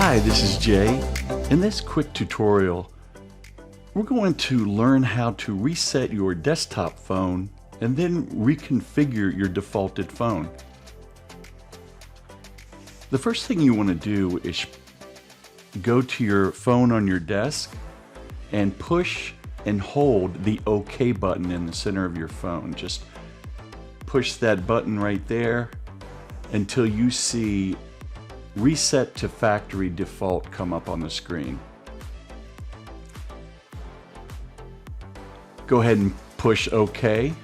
Hi, this is Jay. In this quick tutorial, we're going to learn how to reset your desktop phone and then reconfigure your defaulted phone. The first thing you want to do is go to your phone on your desk and push and hold the OK button in the center of your phone. Just push that button right there until you see Reset to Factory Default come up on the screen. Go ahead and push OK,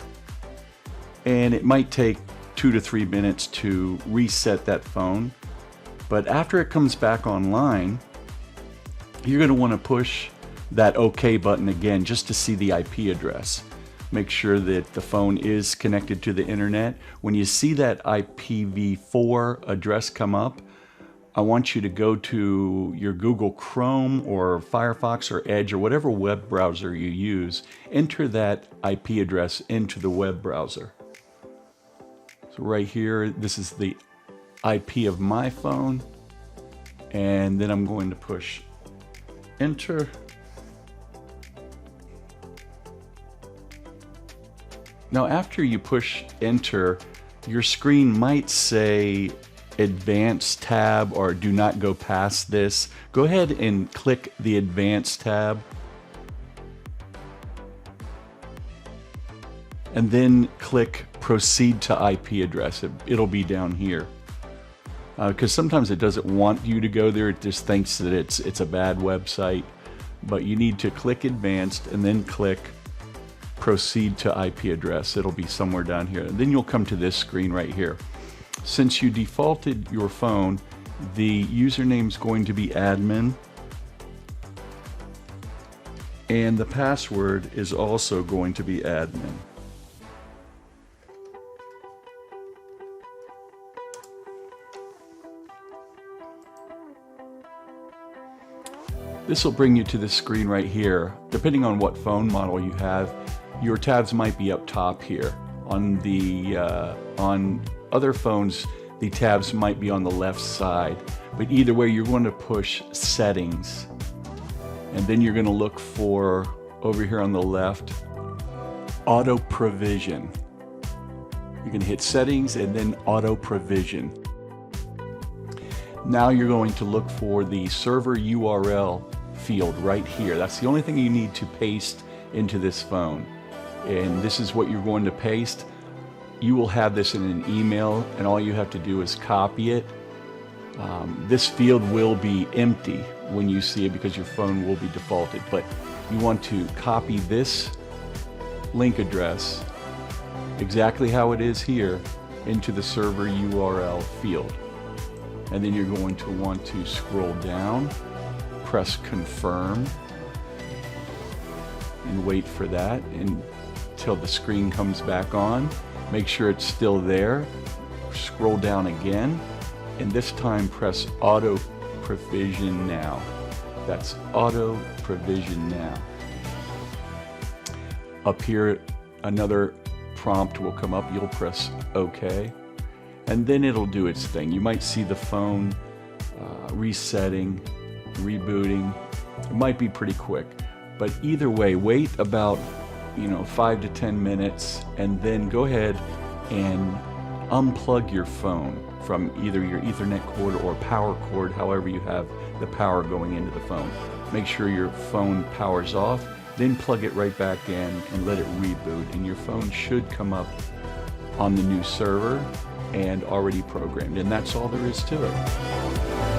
and it might take 2 to 3 minutes to reset that phone, but after it comes back online, you're going to want to push that OK button again just to see the IP address. Make sure that the phone is connected to the internet. When you see that IPv4 address come up, I want you to go to your Google Chrome or Firefox or Edge or whatever web browser you use. Enter that IP address into the web browser. So right here, this is the IP of my phone. And then I'm going to push Enter. Now after you push Enter, your screen might say Advanced tab or do not go past this. Go ahead and click the Advanced tab and then click Proceed to IP address. It'll be down here because sometimes it doesn't want you to go there. It just thinks that it's a bad website, but you need to click Advanced and then click Proceed to IP address. It'll be somewhere down here, and then you'll come to this screen right here. Since you defaulted your phone, the username is going to be admin, and the password is also going to be admin. This will bring you to this screen right here. Depending on what phone model you have, your tabs might be up top here. On other phones, the tabs might be on the left side, but either way, you're going to push Settings, and then you're going to look for, over here on the left, Auto Provision. You can hit Settings and then Auto Provision. Now you're going to look for the server URL field right here. That's the only thing you need to paste into this phone, and this is what you're going to paste. You will have this in an email, and all you have to do is copy it. This field will be empty when you see it because your phone will be defaulted, but you want to copy this link address exactly how it is here into the server URL field. And then you're going to want to scroll down, press Confirm, and wait for that until the screen comes back on. Make sure it's still there. Scroll down again, and this time press Auto Provision Now. That's Auto Provision Now. Up here, another prompt will come up. You'll press OK, and then it'll do its thing. You might see the phone resetting, rebooting. It might be pretty quick, but either way, wait about 5 to 10 minutes, and then go ahead and unplug your phone from either your Ethernet cord or power cord, however you have the power going into the phone. Make sure your phone powers off, then plug it right back in and let it reboot, and your phone should come up on the new server and already programmed, and that's all there is to it.